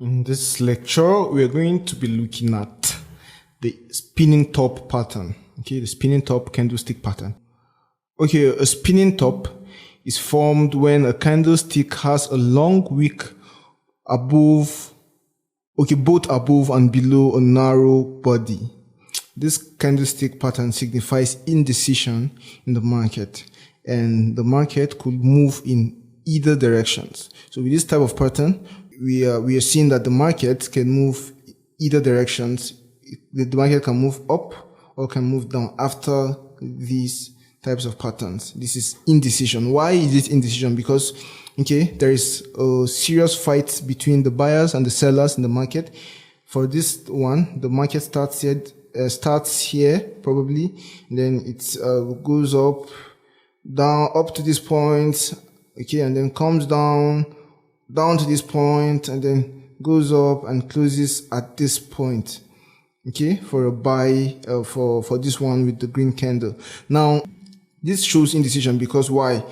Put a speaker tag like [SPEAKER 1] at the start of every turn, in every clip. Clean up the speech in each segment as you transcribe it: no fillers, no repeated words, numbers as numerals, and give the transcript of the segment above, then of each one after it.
[SPEAKER 1] In this lecture, we are going to be looking at the spinning top pattern. Okay, the spinning top candlestick pattern. Okay, a spinning top is formed when a candlestick has a long wick above, both above and below a narrow body. This candlestick pattern signifies indecision in the market, and the market could move in either directions. So with this type of pattern, we are seeing that the market can move either directions. The market can move up or can move down after these types of patterns. This is indecision. Why is it indecision? Because, there is a serious fight between the buyers and the sellers in the market. For this one, the market starts here probably, and then it goes up, down, up to this point, and then comes down to this point, and then goes up and closes at this point, for a buy, for this one with the green candle. Now, this shows indecision because why?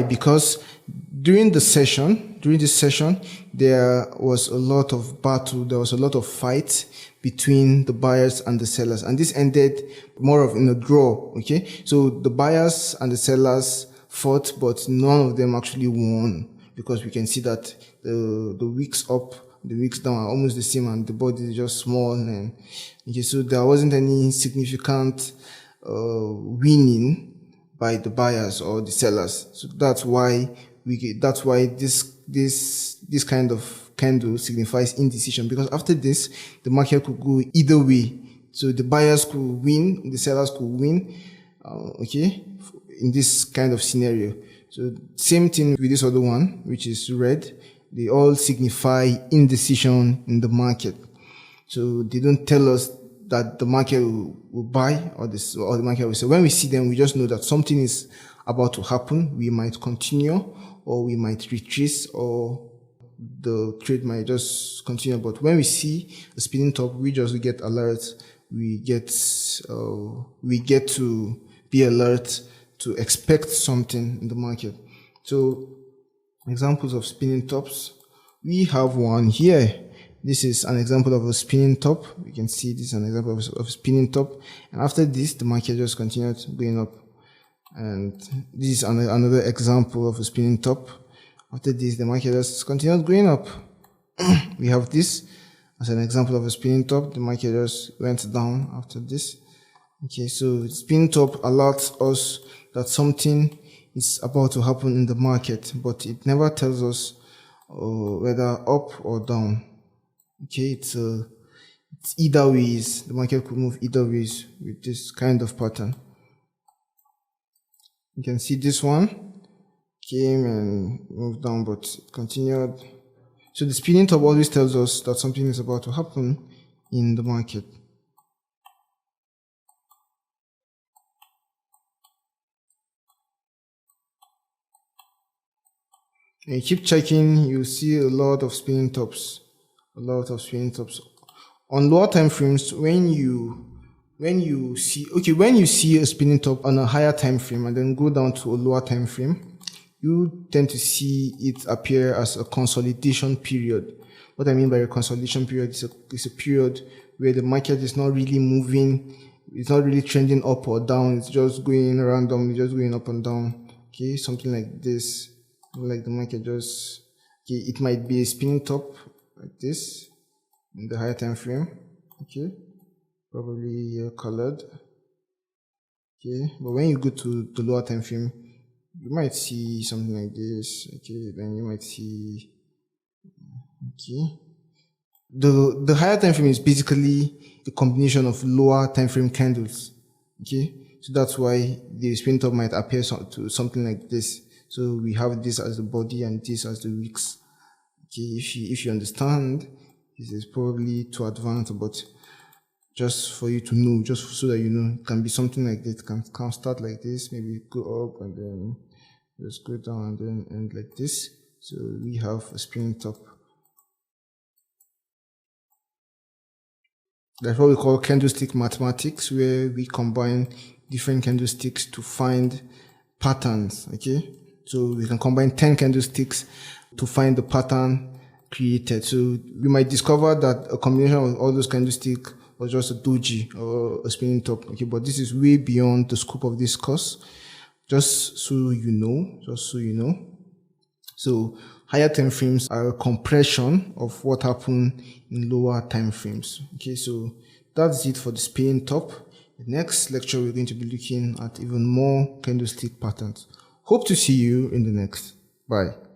[SPEAKER 1] Because during this session, there was a lot of battle, there was a lot of fight between the buyers and the sellers, and this ended more of in a draw, So the buyers and the sellers fought, but none of them actually won, because we can see that the wicks up, the wicks down are almost the same, and the body is just small, and so there wasn't any significant winning by the buyers or the sellers. So that's why this kind of candle signifies indecision, because after this the market could go either way. So the buyers could win, the sellers could win, in this kind of scenario. So same thing with this other one, which is red. They all signify indecision in the market. So they don't tell us that the market will buy or the market will sell. When we see them, we just know that something is about to happen. We might continue, or we might retrace, or the trade might just continue. But when we see a spinning top, we just get alert. We get to be alert to expect something in the market. So examples of spinning tops, we have one here. This is an example of a spinning top. You can see this is an example of a spinning top. And after this, the market just continued going up. And this is another example of a spinning top. After this, the market just continued going up. We have this as an example of a spinning top. The market just went down after this. So spinning top alerts us that something is about to happen in the market, but it never tells us whether up or down. It's either ways. The market could move either ways with this kind of pattern. You can see this one came and moved down, but it continued. So the spinning top always tells us that something is about to happen in the market. And you keep checking, you see a lot of spinning tops. On lower time frames, when you see a spinning top on a higher time frame and then go down to a lower time frame, you tend to see it appear as a consolidation period. What I mean by a consolidation period is a period where the market is not really moving, it's not really trending up or down, it's just going randomly, just going up and down. Something like this, like the market just, it might be a spinning top like this in the higher time frame, probably colored, but when you go to the lower time frame, you might see something like this, then you might see, the higher time frame is basically a combination of lower time frame candles, so that's why the spinning top might appear to something like this. So we have this as the body and this as the wicks. If you understand, this is probably too advanced, but just for you to know, just so that you know, it can be something like this. It can start like this, maybe go up and then just go down and then end like this. So we have a spinning top. That's what we call candlestick mathematics, where we combine different candlesticks to find patterns. So we can combine 10 candlesticks to find the pattern created. So we might discover that a combination of all those candlesticks was just a doji or a spinning top. Okay, but this is way beyond the scope of this course. Just so you know. So higher time frames are a compression of what happened in lower time frames. Okay, so that's it for the spinning top. The next lecture, we're going to be looking at even more candlestick patterns. Hope to see you in the next. Bye.